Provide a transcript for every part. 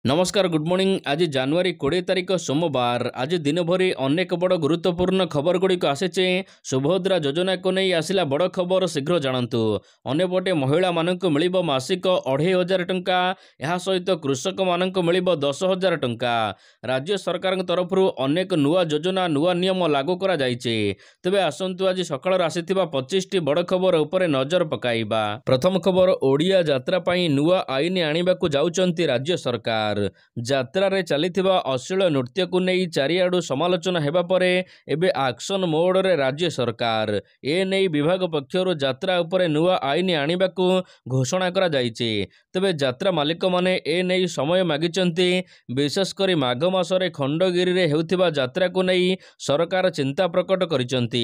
नमस्कार good morning. आज जनवरी 20 तारिख सोमवार। आज दिन भरी अनेक बड़ गुरुत्वपूर्ण खबर गुड़िक आसीचे। सुभद्रा योजना को नहीं आसिला बड़ खबर, शीघ्र जानतु। अन्यपटे महिला मानक मिलिबो मासिक 2500 टंका, यह सहित कृषक मानक मिलिबो 10,000 टंका। राज्य सरकार तरफ अनेक नुआ योजना नुआ नियम लागू करा जायचे। तेबे आसंतु आज सकाळ आसीथिबा 25टी बड़ खबर उपरे नजर पकाइबा। प्रथम खबर, ओडिया यात्रा पई नुआ आईन आनिबाकू जाउचंती राज्य सरकार। यात्रा रे चलिथिबा अश्लील नृत्य को नहीं चारियाडू समालोचना हेबा परे एबे एक्शन मोड रे राज्य सरकार ए नहीं विभाग पक्षर यात्रा उपरे नुआ आईन आनिबाकू घोषणा करा जायछि। तबे यात्रा मालिक माने ए नहीं समय मागिचंती। विशेष करी माघ मासरे खंडगिरी रे हेउथिबा यात्रा को नहीं सरकार चिंता प्रकट करिचंती।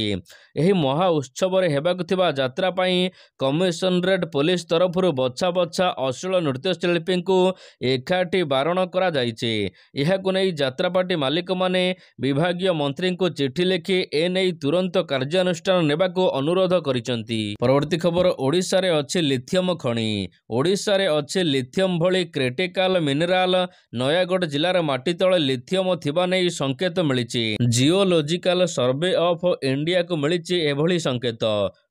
एही महा उत्सव रे हेबाकू थिबा यात्रा पई कमिशनरेट पुलिस तरफरु बछा बछा अश्लील नृत्यशिल्पी को एकाठी बारण करा जायछि। एहाकु नै यात्रा पार्टी मालिक माने विभागीय मंत्री को चिठी लिखि ए नै तुरंत कार्यानुष्ठान नेबाकू अनुरोध करिसंती। परवर्ती खबर, ओडिशा रे अछि लिथियम खणी। ओडिशा रे अछि लिथियम भली क्रिटिकल मिनराल। नयागढ़ जिलार माटी तळे लिथियम थिबा नै संकेत मिलिछि। जियोलॉजिकल सर्वे ऑफ इंडिया को मिलिछि एभली संकेत।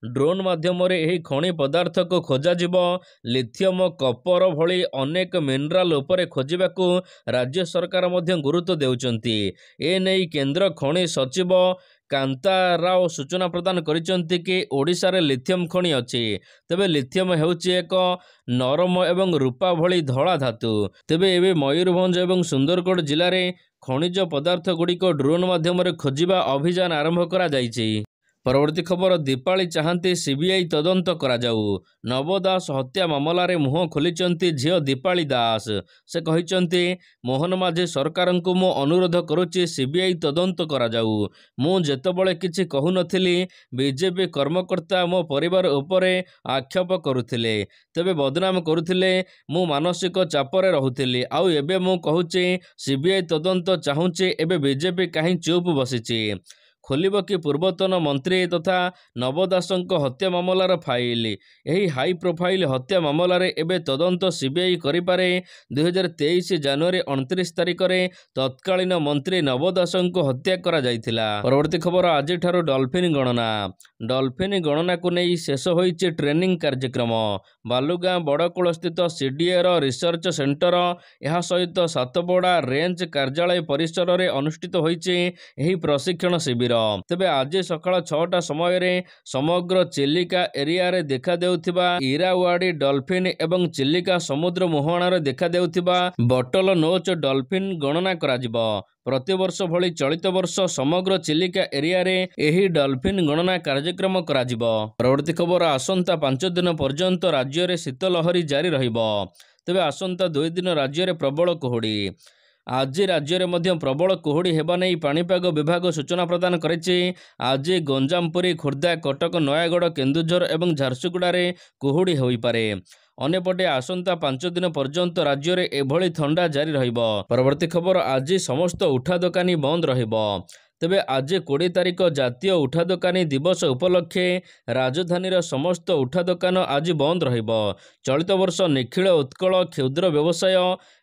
ड्रोन माध्यम रे एही खणी पदार्थ को खोजा जिवो। लिथियम, कपर भली अनेक मिनराल उपरे खोजिबाकू राज्य सरकार मध्य गुरुत्व देउचंती। ए नै केंद्र खणी सचिव कांता राव सूचना प्रदान करिसंती कि ओडिशा रे लिथियम खणी अछि। तेबे लिथियम हेउछि एक नरम एवं रूपा भली धला धातु। तेबे एबे मयूरभंज एवं सुंदरगढ़ जिले में खनिज पदार्थ गुड़िक ड्रोन माध्यम रे खोजिबा अभियान आरंभ करा जायछि। परवर्ती खबर, दीपाली चाहती सीबीआई तदंत करा जाऊ। नव दास हत्या मामला रे मुह खोलिचंती झियो दीपाली दास। से कहिचंती, मोहन माझी सरकार को मु अनुरोध करुच्ची सीबीआई तदंत करा जाऊ। मु जेतबळे किछि कहु नथिली बीजेपी कर्मकर्ता मो परिवार उपरे आक्षेप करुथिले, तेबे बदनाम करुथिले। मु मानसिक चापरे रहुथिली। आउ एबे मु कहूची सीबीआई तदंत चाहूची। एबे बीजेपी काहे चुप बसिची। खोलिब कि पूर्वतन मंत्री तथा नव दासंक हत्या मामलार फाइल। यही हाई प्रोफाइल हत्या मामलार एबे तदंत सीबीआई करिपारे। 2023 जनवरी 29 तारिख रे तत्कालीन मंत्री नव दासंक हत्या करा जायथिला। परवर्ती खबर, आज ठारो डॉल्फिन गणना। डॉल्फिन गणना को नहीं शेष होइछि ट्रेनिंग कार्यक्रम। बालुगां बड़कूल स्थित सीडीए रिसर्च सेंटर यह सहित सातपड़ा रेंज कार्यालय परिसर रे अनुष्ठित होइछि एही प्रशिक्षण शिविर। तेबे आज सकाळ 6टा समय रे समग्र चिलिका एरिया रे देखा देउथिबा इरावाड़ी डॉल्फिन एवं चिलिका समुद्र मुहाणा रे देखा देउथिबा बटल नोच डॉल्फिन गणना कराजिबो। प्रतिवर्ष भली चलित वर्ष समग्र चिलिका एरिया रे एही डॉल्फिन गणना कार्यक्रम कराजिबो। परवर्ती खबर, आसंता 5 दिन पर्यंत राज्य रे शीतलहरी जारी रहिबो। तेबे आसंता 2 दिन राज्य रे प्रबल कुहुड़ी। आज राज्य में मध्य प्रबल कुहुड़ी हेबा नहीं पाणीपाग विभाग सूचना प्रदान करिछि। आज गंजामपुरी, खोर्धा, कटक, नयागढ़, केन्दुझर एवं झारसुगुड़ा रे कुहुड़ी होइपारे। अन्यपटे आसंता 5 दिन पर्यंत राज्य में एभली ठंडा जारी रहिबो। परवर्ती खबर, आज समस्त उठा दोकानी बंद रहिबो। तेबे आज 20 तारिख जातीय उठा दोकानी दिवस उपलक्षे राजधानीर समस्त उठा दोकान आज बंद रहिबो। चलित वर्ष निखिल उत्कल क्षुद्र व्यवसाय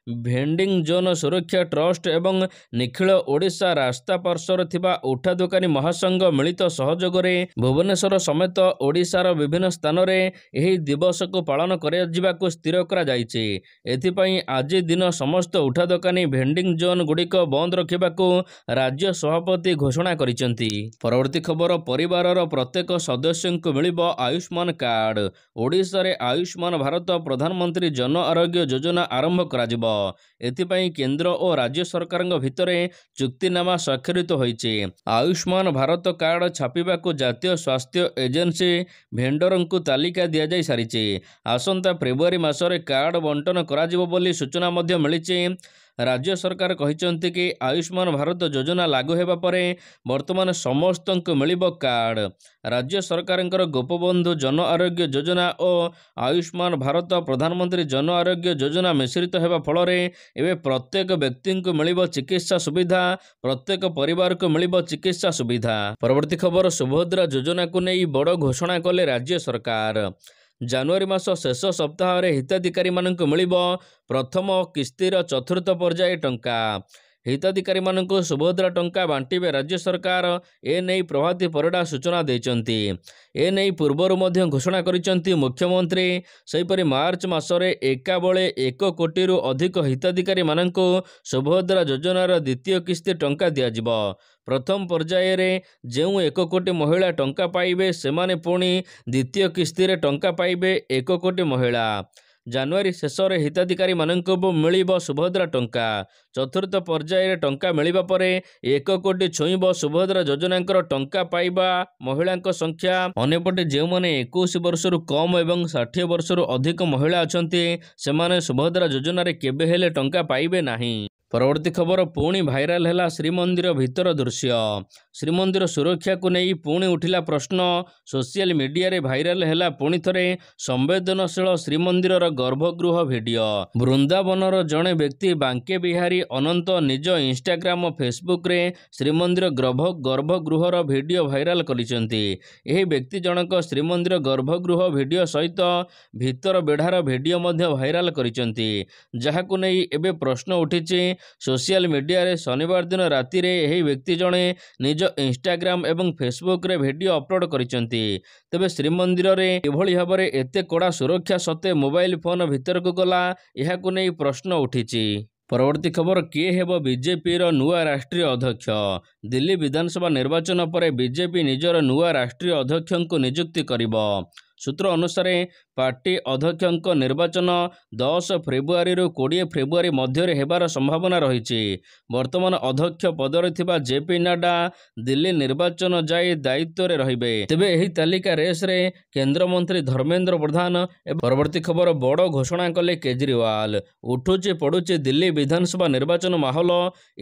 भेंडिंग जोन सुरक्षा ट्रस्ट एवं निखिल ओडिशा रास्ता पार्श्वर थिबा उठा दोकानी महासंघ मिलित सहयोग रे भुवनेश्वर समेत ओडिशार विभिन्न स्थान रे एही दिवस को पालन करा जिबाकू स्थिर करा जायछि। एथिपई आज दिन समस्त उठा दोकानी भेंडिंग जोन गुड़िक बंद रखिबाकू राज्य सभापति घोषणा करिसंती। परवर्ती खबर, परिवारर प्रत्येक सदस्य को मिलिबो आयुष्मान कार्ड। ओडिशा रे आयुष्मान भारत प्रधानमंत्री जन आरोग्य योजना आरंभ कराजिबो। एथिपई केंद्र और राज्य सरकार भितर चुक्तिनामा स्वाक्षरित होइछि। आयुष्मान भारत कार्ड छापिबाकू जातीय स्वास्थ्य एजेंसी भेंडर को तालिका दिया जाय सारिछि। आसंता फेब्रुआरी मासरे कार्ड बंटन कराजिबो बोली सूचना मध्य मिलिछि। राज्य सरकार कहिसंती कि आयुष्मान भारत योजना लागू हेबा परे वर्तमान समस्त को मिलिबो कार्ड। राज्य सरकार गोपबंधु जन आरोग्य योजना और आयुष्मान भारत प्रधानमंत्री जन आरोग्य योजना मिश्रित हेबा फल रे एबे प्रत्येक व्यक्ति को मिलिबो चिकित्सा सुविधा, प्रत्येक परिवार को मिलिबो चिकित्सा सुविधा। परवर्ती खबर, सुभद्रा योजना को नहीं बड़ घोषणा कले राज्य सरकार। ଜାନୁଆରୀ ମାସ ଶେଷ ସପ୍ତାହରେ ହିତାଧିକାରୀମାନଙ୍କୁ ମିଳିବ ପ୍ରଥମ କିସ୍ତିର ଚତୁର୍ଥ ପର୍ଯ୍ୟାୟ ଟଙ୍କା। ହିତାଧିକାରୀମାନଙ୍କୁ ସୁଭଦ୍ରା ଟଙ୍କା ବାଣ୍ଟିବେ ରାଜ୍ୟ ସରକାର। ଏନେଇ ପ୍ରଭାତୀ ପରିଡ଼ା ସୂଚନା ଦେଇଛନ୍ତି। ଏନେଇ ପୂର୍ବରୁ ମଧ୍ୟ ଘୋଷଣା କରିଛନ୍ତି ମୁଖ୍ୟମନ୍ତ୍ରୀ। ସେହିପରି ମାର୍ଚ୍ଚ ମାସରେ ଏକାବେଳେ 1 କୋଟିରୁ ଅଧିକ ହିତାଧିକାରୀମାନଙ୍କୁ ସୁଭଦ୍ରା ଯୋଜନାର ଦ୍ୱିତୀୟ କିସ୍ତି ଟଙ୍କା ଦିଆଯିବ। ପ୍ରଥମ ପର୍ଯ୍ୟାୟରେ ଯେଉଁ 1 କୋଟି ମହିଳା ଟଙ୍କା ପାଇବେ, ସେମାନେ ପୁଣି ଦ୍ୱିତୀୟ କିସ୍ତିରେ ଟଙ୍କା ପାଇବେ 1 କୋଟି ମହିଳା। ଜାନୁଆରୀ ଶେଷରେ ହିତାଧିକାରୀମାନଙ୍କୁ ମିଳିବ ସୁଭଦ୍ରା ଟଙ୍କା। ଚତୁର୍ଥ ପର୍ଯ୍ୟାୟରେ ଟଙ୍କା ମିଳିବା ପରେ 1 କୋଟି ଛୁଇଁବ ସୁଭଦ୍ରା ଯୋଜନାଙ୍କର ଟଙ୍କା ପାଇବା ମହିଳାଙ୍କ ସଂଖ୍ୟା। ଅନ୍ୟପଟେ ଯେଉଁମାନେ 21 ବର୍ଷରୁ କମ୍ ଏବଂ 60 ବର୍ଷରୁ ଅଧିକ ମହିଳା ଅଛନ୍ତି, ସେମାନେ ସୁଭଦ୍ରା ଯୋଜନାରେ କେବେ ହେଲେ ଟଙ୍କା ପାଇବେ ନାହିଁ। ପରବର୍ତ୍ତୀ ଖବର, ପୁଣି ଭାଇରାଲ ହେଲା ଶ୍ରୀମନ୍ଦିର ଭିତର ଦୃଶ୍ୟ। ଶ୍ରୀମନ୍ଦିର ସୁରକ୍ଷାକୁ ନେଇ ପୁଣି ଉଠିଲା ପ୍ରଶ୍ନ। ସୋସିଆଲ ମିଡିଆରେ ଭାଇରାଲ ହେଲା ପୁଣି ଥରେ ସମ୍ବେଦନଶୀଳ ଶ୍ରୀମନ୍ଦିରର ଗର୍ଭଗୃହ ଭିଡ଼ିଓ। ବୃନ୍ଦାବନର ଜଣେ ବ୍ୟକ୍ତି ବାଙ୍କେ ବିହାରୀ ଅନନ୍ତ ନିଜ ଇନଷ୍ଟାଗ୍ରାମ ଓ ଫେସବୁକରେ ଶ୍ରୀମନ୍ଦିର ଗର୍ଭଗୃହର ଭିଡ଼ିଓ ଭାଇରାଲ କରିଛନ୍ତି। ଏହି ବ୍ୟକ୍ତି ଜଣକ ଶ୍ରୀମନ୍ଦିର ଗର୍ଭଗୃହ ଭିଡ଼ିଓ ସହିତ ଭିତର ବେଢ଼ାର ଭିଡ଼ିଓ ମଧ୍ୟ ଭାଇରାଲ କରିଛନ୍ତି, ଯାହାକୁ ନେଇ ଏବେ ପ୍ରଶ୍ନ ଉଠିଛି। ସୋସିଆଲ ମିଡିଆରେ ଶନିବାର ଦିନ ରାତିରେ ଏହି ବ୍ୟକ୍ତି ଜଣେ ନିଜ ଇନଷ୍ଟାଗ୍ରାମ ଏବଂ ଫେସବୁକରେ ଭିଡ଼ିଓ ଅପଲୋଡ଼ କରିଛନ୍ତି। ତେବେ ଶ୍ରୀମନ୍ଦିରରେ କିଭଳି ଭାବରେ ଏତେ କଡ଼ା ସୁରକ୍ଷା ସତ୍ତ୍ୱେ ମୋବାଇଲ ଫୋନ ଭିତରକୁ ଗଲା, ଏହାକୁ ନେଇ ପ୍ରଶ୍ନ ଉଠିଛି। ପରବର୍ତ୍ତୀ ଖବର, କିଏ ହେବ ବିଜେପିର ନୂଆ ରାଷ୍ଟ୍ରୀୟ ଅଧ୍ୟକ୍ଷ? ଦିଲ୍ଲୀ ବିଧାନସଭା ନିର୍ବାଚନ ପରେ ବିଜେପି ନିଜର ନୂଆ ରାଷ୍ଟ୍ରୀୟ ଅଧ୍ୟକ୍ଷଙ୍କୁ ନିଯୁକ୍ତି କରିବ। ସୂତ୍ର ଅନୁସାରେ ପାର୍ଟି ଅଧ୍ୟକ୍ଷଙ୍କ ନିର୍ବାଚନ 10 ଫେବୃଆରୀରୁ 20 ଫେବୃଆରୀ ମଧ୍ୟରେ ହେବାର ସମ୍ଭାବନା ରହିଛି। ବର୍ତ୍ତମାନ ଅଧ୍ୟକ୍ଷ ପଦରେ ଥିବା ଜେପି ନଡ୍ଡା ଦିଲ୍ଲୀ ନିର୍ବାଚନ ଯାଏ ଦାୟିତ୍ୱରେ ରହିବେ। ତେବେ ଏହି ତାଲିକା ରେସ୍ରେ କେନ୍ଦ୍ରମନ୍ତ୍ରୀ ଧର୍ମେନ୍ଦ୍ର ପ୍ରଧାନ। ପରବର୍ତ୍ତୀ ଖବର, ବଡ଼ ଘୋଷଣା କଲେ କେଜରିୱାଲ। ଉଠୁଛି ପଡ଼ୁଛି ଦିଲ୍ଲୀ ବିଧାନସଭା ନିର୍ବାଚନ ମାହୋଲ।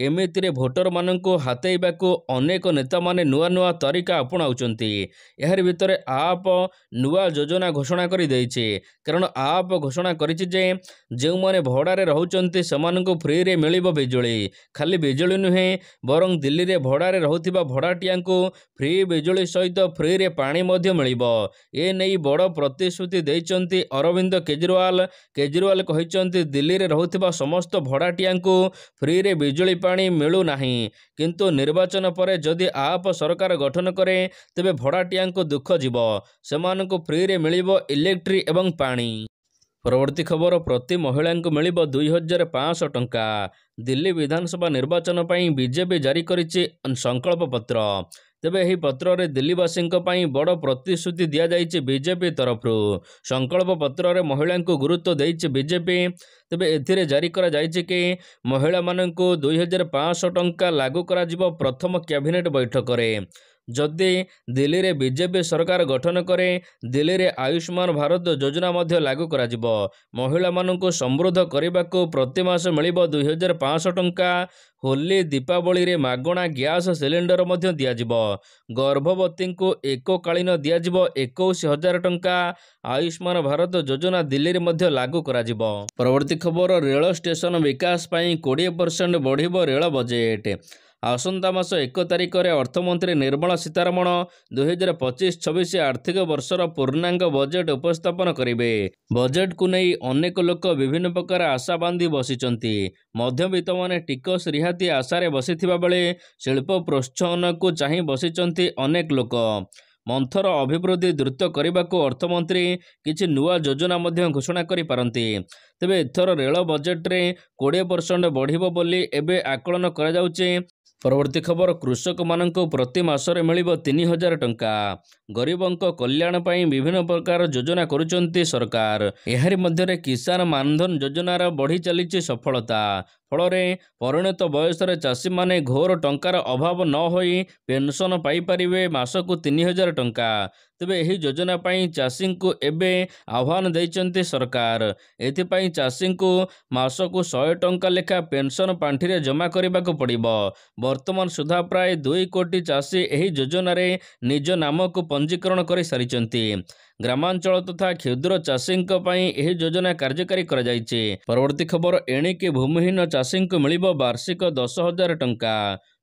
ଏମିତିରେ ଭୋଟରମାନଙ୍କୁ ହାତେଇବାକୁ ଅନେକ ନେତାମାନେ ନୂଆ ନୂଆ ତରିକା ଆପଣାଉଛନ୍ତି। ଏହାରି ଭିତରେ ଆପ୍ ନୂଆ ଯୋଜନା ଘୋଷଣା କରିଦେଇଛି। କାରଣ ଆପ୍ ଘୋଷଣା କରିଛି ଯେ ଯେଉଁମାନେ ଭଡ଼ାରେ ରହୁଛନ୍ତି ସେମାନଙ୍କୁ ଫ୍ରିରେ ମିଳିବ ବିଜୁଳି। ଖାଲି ବିଜୁଳି ନୁହେଁ, ବରଂ ଦିଲ୍ଲୀରେ ଭଡ଼ାରେ ରହୁଥିବା ଭଡ଼ାଟିଆଙ୍କୁ ଫ୍ରି ବିଜୁଳି ସହିତ ଫ୍ରିରେ ପାଣି ମଧ୍ୟ ମିଳିବ। ଏ ନେଇ ବଡ଼ ପ୍ରତିଶ୍ରୁତି ଦେଇଛନ୍ତି ଅରବିନ୍ଦ କେଜରିୱାଲ। କେଜରିୱାଲ କହିଛନ୍ତି, ଦିଲ୍ଲୀରେ ରହୁଥିବା ସମସ୍ତ ଭଡ଼ାଟିଆଙ୍କୁ ଫ୍ରିରେ ବିଜୁଳି ପାଣି ମିଳୁନାହିଁ, କିନ୍ତୁ ନିର୍ବାଚନ ପରେ ଯଦି ଆପ୍ ସରକାର ଗଠନ କରେ, ତେବେ ଭଡ଼ାଟିଆଙ୍କୁ ଦୁଃଖ ଯିବ। ସେମାନଙ୍କୁ ଫ୍ରିରେ ମିଳିବ ଇଲେକ୍ଟ୍ରି ଏବଂ ପାଣି। ପରବର୍ତ୍ତୀ ଖବର, ପ୍ରତି ମହିଳାଙ୍କୁ ମିଳିବ 2500 ଟଙ୍କା। ଦିଲ୍ଲୀ ବିଧାନସଭା ନିର୍ବାଚନ ପାଇଁ ବିଜେପି ଜାରି କରିଛି ସଂକଳ୍ପ ପତ୍ର। ତେବେ ଏହି ପତ୍ରରେ ଦିଲ୍ଲୀବାସୀଙ୍କ ପାଇଁ ବଡ଼ ପ୍ରତିଶ୍ରୁତି ଦିଆଯାଇଛି ବିଜେପି ତରଫରୁ। ସଂକଳ୍ପ ପତ୍ରରେ ମହିଳାଙ୍କୁ ଗୁରୁତ୍ୱ ଦେଇଛି ବିଜେପି। ତେବେ ଏଥିରେ ଜାରି କରାଯାଇଛି କି ମହିଳାମାନଙ୍କୁ 2500 ଟଙ୍କା ଲାଗୁ କରାଯିବ ପ୍ରଥମ କ୍ୟାବିନେଟ ବୈଠକରେ। ଯଦି ଦିଲ୍ଲୀରେ ବିଜେପି ସରକାର ଗଠନ କରେ, ଦିଲ୍ଲୀରେ ଆୟୁଷ୍ମାନ ଭାରତ ଯୋଜନା ମଧ୍ୟ ଲାଗୁ କରାଯିବ। ମହିଳାମାନଙ୍କୁ ସମୃଦ୍ଧ କରିବାକୁ ପ୍ରତି ମାସ ମିଳିବ 2500 ଟଙ୍କା। ହୋଲି ଦୀପାବଳିରେ ମାଗଣା ଗ୍ୟାସ ସିଲିଣ୍ଡର ମଧ୍ୟ ଦିଆଯିବ। ଗର୍ଭବତୀଙ୍କୁ ଏକକାଳୀନ ଦିଆଯିବ 21,000 ଟଙ୍କା। ଆୟୁଷ୍ମାନ ଭାରତ ଯୋଜନା ଦିଲ୍ଲୀରେ ମଧ୍ୟ ଲାଗୁ କରାଯିବ। ପରବର୍ତ୍ତୀ ଖବର, ରେଳ ଷ୍ଟେସନ ବିକାଶ ପାଇଁ 20% ବଢ଼ିବ ରେଳ ବଜେଟ୍। ଆସନ୍ତା ମାସ 1 ତାରିଖରେ ଅର୍ଥମନ୍ତ୍ରୀ ନିର୍ମଳା ସୀତାରମଣ 2025-26 ଆର୍ଥିକ ବର୍ଷର ପୂର୍ଣ୍ଣାଙ୍ଗ ବଜେଟ୍ ଉପସ୍ଥାପନ କରିବେ। ବଜେଟ୍କୁ ନେଇ ଅନେକ ଲୋକ ବିଭିନ୍ନ ପ୍ରକାର ଆଶା ବାନ୍ଧି ବସିଛନ୍ତି। ମଧ୍ୟବିତ୍ତମାନେ ଟିକସ ରିହାତି ଆଶାରେ ବସିଥିବା ବେଳେ ଶିଳ୍ପ ପ୍ରୋତ୍ସାହନକୁ ଚାହିଁ ବସିଛନ୍ତି ଅନେକ ଲୋକ। ମନ୍ଥର ଅଭିବୃଦ୍ଧି ଦ୍ରୁତ କରିବାକୁ ଅର୍ଥମନ୍ତ୍ରୀ କିଛି ନୂଆ ଯୋଜନା ମଧ୍ୟ ଘୋଷଣା କରିପାରନ୍ତି। ତେବେ ଏଥର ରେଳ ବଜେଟ୍ରେ 20% ବଢ଼ିବ ବୋଲି ଏବେ ଆକଳନ କରାଯାଉଛି। ପରବର୍ତ୍ତୀ ଖବର, କୃଷକମାନଙ୍କୁ ପ୍ରତି ମାସରେ ମିଳିବ 3000 ଟଙ୍କା। ଗରିବଙ୍କ କଲ୍ୟାଣ ପାଇଁ ବିଭିନ୍ନ ପ୍ରକାର ଯୋଜନା କରୁଛନ୍ତି ସରକାର। ଏହାରି ମଧ୍ୟରେ କିଷାନ ମାନଧନ ଯୋଜନାର ବଢ଼ି ଚାଲିଛି ସଫଳତା। ଫଳରେ ପରିଣତ ବୟସରେ ଚାଷୀମାନେ ଘୋର ଟଙ୍କାର ଅଭାବ ନ ହୋଇ ପେନସନ ପାଇପାରିବେ ମାସକୁ 3000 ଟଙ୍କା। ତେବେ ଏହି ଯୋଜନା ପାଇଁ ଚାଷୀଙ୍କୁ ଏବେ ଆହ୍ୱାନ ଦେଇଛନ୍ତି ସରକାର। ଏଥିପାଇଁ ଚାଷୀଙ୍କୁ ମାସକୁ 100 ଟଙ୍କା ଲେଖା ପେନସନ ପାଣ୍ଠିରେ ଜମା କରିବାକୁ ପଡ଼ିବ। ବର୍ତ୍ତମାନ ସୁଦ୍ଧା ପ୍ରାୟ 2 କୋଟି ଚାଷୀ ଏହି ଯୋଜନାରେ ନିଜ ନାମକୁ ପଞ୍ଜୀକରଣ କରିସାରିଛନ୍ତି। ଗ୍ରାମାଞ୍ଚଳ ତଥା କ୍ଷୁଦ୍ର ଚାଷୀଙ୍କ ପାଇଁ ଏହି ଯୋଜନା କାର୍ଯ୍ୟକାରୀ କରାଯାଇଛି। ପରବର୍ତ୍ତୀ ଖବର, ଏଣିକି ଭୂମିହୀନ ଚାଷୀଙ୍କୁ ମିଳିବ ବାର୍ଷିକ 10,000 ଟଙ୍କା।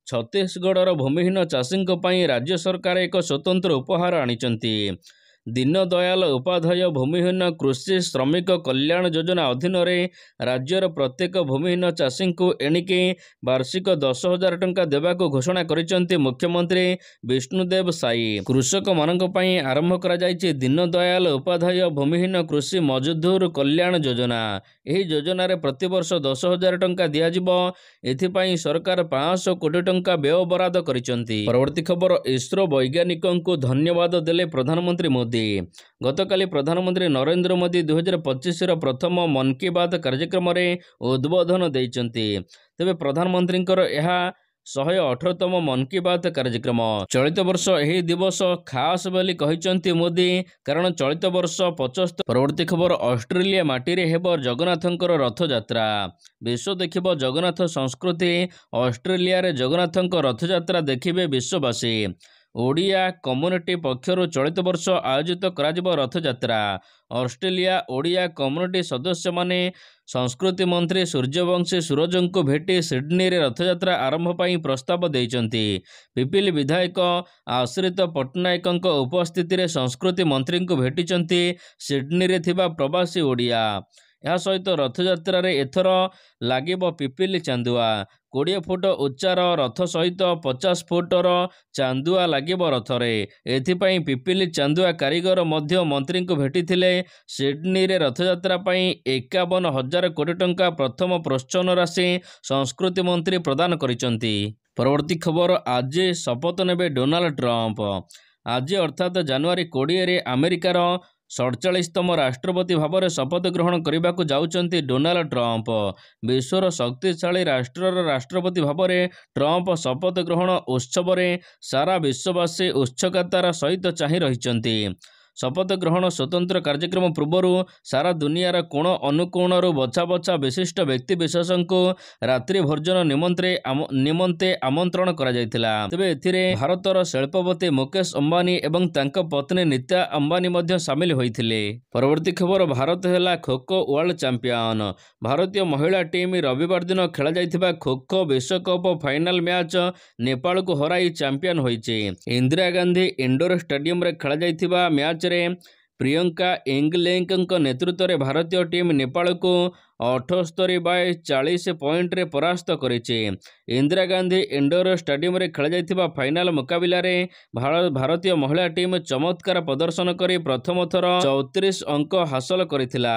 ଛତିଶଗଡ଼ର ଭୂମିହୀନ ଚାଷୀଙ୍କ ପାଇଁ ରାଜ୍ୟ ସରକାର ଏକ ସ୍ୱତନ୍ତ୍ର ଉପହାର ଆଣିଛନ୍ତି। ଦୀନଦୟାଲ ଉପାଧ୍ୟାୟ ଭୂମିହୀନ କୃଷି ଶ୍ରମିକ କଲ୍ୟାଣ ଯୋଜନା ଅଧୀନରେ ରାଜ୍ୟର ପ୍ରତ୍ୟେକ ଭୂମିହୀନ ଚାଷୀଙ୍କୁ ଏଣିକି ବାର୍ଷିକ 10,000 ଟଙ୍କା ଦେବାକୁ ଘୋଷଣା କରିଛନ୍ତି ମୁଖ୍ୟମନ୍ତ୍ରୀ ବିଷ୍ଣୁଦେବ ସାଇ। କୃଷକମାନଙ୍କ ପାଇଁ ଆରମ୍ଭ କରାଯାଇଛି ଦୀନଦୟାଲ ଉପାଧ୍ୟାୟ ଭୂମିହୀନ କୃଷି ମଜଦୁର କଲ୍ୟାଣ ଯୋଜନା। ଏହି ଯୋଜନାରେ ପ୍ରତିବର୍ଷ 10,000 ଟଙ୍କା ଦିଆଯିବ। ଏଥିପାଇଁ ସରକାର 500 କୋଟି ଟଙ୍କା ବ୍ୟୟ ବରାଦ କରିଛନ୍ତି। ପରବର୍ତ୍ତୀ ଖବର, ଇସ୍ରୋ ବୈଜ୍ଞାନିକଙ୍କୁ ଧନ୍ୟବାଦ ଦେଲେ ପ୍ରଧାନମନ୍ତ୍ରୀ ମୋଦି। ଗତକାଲି ପ୍ରଧାନମନ୍ତ୍ରୀ ନରେନ୍ଦ୍ର ମୋଦି 2025ର ପ୍ରଥମ ମନ୍ କି ବାତ୍ କାର୍ଯ୍ୟକ୍ରମରେ ଉଦ୍ବୋଧନ ଦେଇଛନ୍ତି। ତେବେ ପ୍ରଧାନମନ୍ତ୍ରୀଙ୍କର ଏହା 118ତମ ମନ୍ କି ବାତ୍ କାର୍ଯ୍ୟକ୍ରମ। ଚଳିତ ବର୍ଷ ଏହି ଦିବସ ଖାସ୍ ବୋଲି କହିଛନ୍ତି ମୋଦି, କାରଣ ଚଳିତ ବର୍ଷ 75। ପରବର୍ତ୍ତୀ ଖବର, ଅଷ୍ଟ୍ରେଲିଆ ମାଟିରେ ହେବ ଜଗନ୍ନାଥଙ୍କର ରଥଯାତ୍ରା। ବିଶ୍ୱ ଦେଖିବ ଜଗନ୍ନାଥ ସଂସ୍କୃତି। ଅଷ୍ଟ୍ରେଲିଆରେ ଜଗନ୍ନାଥଙ୍କ ରଥଯାତ୍ରା ଦେଖିବେ ବିଶ୍ୱବାସୀ। ଓଡ଼ିଆ କମ୍ୟୁନିଟି ପକ୍ଷରୁ ଚଳିତ ବର୍ଷ ଆୟୋଜିତ କରାଯିବ ରଥଯାତ୍ରା। ଅଷ୍ଟ୍ରେଲିଆ ଓଡ଼ିଆ କମ୍ୟୁନିଟି ସଦସ୍ୟମାନେ ସଂସ୍କୃତି ମନ୍ତ୍ରୀ ସୂର୍ଯ୍ୟବଂଶୀ ସୁରଜଙ୍କୁ ଭେଟି ସିଡ୍ନୀରେ ରଥଯାତ୍ରା ଆରମ୍ଭ ପାଇଁ ପ୍ରସ୍ତାବ ଦେଇଛନ୍ତି। ପିପିଲି ବିଧାୟକ ଆଶ୍ରିତ ପଟ୍ଟନାୟକଙ୍କ ଉପସ୍ଥିତିରେ ସଂସ୍କୃତି ମନ୍ତ୍ରୀଙ୍କୁ ଭେଟିଛନ୍ତି ସିଡ୍ନୀରେ ଥିବା ପ୍ରବାସୀ ଓଡ଼ିଆ। ଏହା ସହିତ ରଥଯାତ୍ରାରେ ଏଥର ଲାଗିବ ପିପିଲି ଚାନ୍ଦୁଆ। 20 ଫୁଟ ଉଚ୍ଚାର ରଥ ସହିତ 50 ଫୁଟର ଚାନ୍ଦୁଆ ଲାଗିବ ରଥରେ। ଏଥିପାଇଁ ପିପିଲି ଚାନ୍ଦୁଆ କାରିଗର ମଧ୍ୟ ମନ୍ତ୍ରୀଙ୍କୁ ଭେଟିଥିଲେ। ସିଡ୍ନୀରେ ରଥଯାତ୍ରା ପାଇଁ 51,000 କୋଟି ଟଙ୍କା ପ୍ରଥମ ପ୍ରୋତ୍ସାହନ ରାଶି ସଂସ୍କୃତି ମନ୍ତ୍ରୀ ପ୍ରଦାନ କରିଛନ୍ତି। ପରବର୍ତ୍ତୀ ଖବର, ଆଜି ଶପଥ ନେବେ ଡୋନାଲ୍ଡ ଟ୍ରମ୍ପ। ଆଜି ଅର୍ଥାତ୍ ଜାନୁଆରୀ 20ରେ ଆମେରିକାର 47ତମ ରାଷ୍ଟ୍ରପତି ଭାବରେ ଶପଥ ଗ୍ରହଣ କରିବାକୁ ଯାଉଛନ୍ତି ଡୋନାଲ୍ଡ ଟ୍ରମ୍ପ। ବିଶ୍ୱର ଶକ୍ତିଶାଳୀ ରାଷ୍ଟ୍ରର ରାଷ୍ଟ୍ରପତି ଭାବରେ ଟ୍ରମ୍ପ ଶପଥ ଗ୍ରହଣ ଉତ୍ସବରେ ସାରା ବିଶ୍ୱବାସୀ ଉତ୍ସୁକତାର ସହିତ ଚାହିଁ ରହିଛନ୍ତି। ଶପଥ ଗ୍ରହଣ ସ୍ୱତନ୍ତ୍ର କାର୍ଯ୍ୟକ୍ରମ ପୂର୍ବରୁ ସାରା ଦୁନିଆର କୋଣ ଅନୁକୋଣରୁ ବଛା ବଛା ବିଶିଷ୍ଟ ବ୍ୟକ୍ତିବିଶେଷଙ୍କୁ ରାତ୍ରି ଭୋଜନ ନିମନ୍ତେ ଆମନ୍ତ୍ରଣ କରାଯାଇଥିଲା। ତେବେ ଏଥିରେ ଭାରତର ଶିଳ୍ପପତି ମୁକେଶ ଅମ୍ବାନୀ ଏବଂ ତାଙ୍କ ପତ୍ନୀ ନୀତା ଅମ୍ବାନୀ ମଧ୍ୟ ସାମିଲ ହୋଇଥିଲେ। ପରବର୍ତ୍ତୀ ଖବର, ଭାରତ ହେଲା ଖୋଖୋ ୱାର୍ଲଡ ଚାମ୍ପିୟନ। ଭାରତୀୟ ମହିଳା ଟିମ୍ ରବିବାର ଦିନ ଖେଳାଯାଇଥିବା ଖୋଖୋ ବିଶ୍ୱକପ୍ ଫାଇନାଲ ମ୍ୟାଚ୍ ନେପାଳକୁ ହରାଇ ଚାମ୍ପିୟନ ହୋଇଛି। ଇନ୍ଦିରା ଗାନ୍ଧୀ ଇଣ୍ଡୋର ଷ୍ଟାଡିୟମରେ ଖେଳାଯାଇଥିବା ମ୍ୟାଚରେ ପ୍ରିୟଙ୍କା ଇଂଗଲେଙ୍କ ନେତୃତ୍ୱରେ ଭାରତୀୟ ଟିମ୍ ନେପାଳକୁ 78/40 ପଏଣ୍ଟରେ ପରାସ୍ତ କରିଛି। ଇନ୍ଦିରା ଗାନ୍ଧୀ ଇଣ୍ଡୋର ଷ୍ଟାଡିୟମରେ ଖେଳାଯାଇଥିବା ଫାଇନାଲ ମୁକାବିଲାରେ ଭାରତୀୟ ମହିଳା ଟିମ୍ ଚମତ୍କାର ପ୍ରଦର୍ଶନ କରି ପ୍ରଥମ ଥର 34 ଅଙ୍କ ହାସଲ କରିଥିଲା।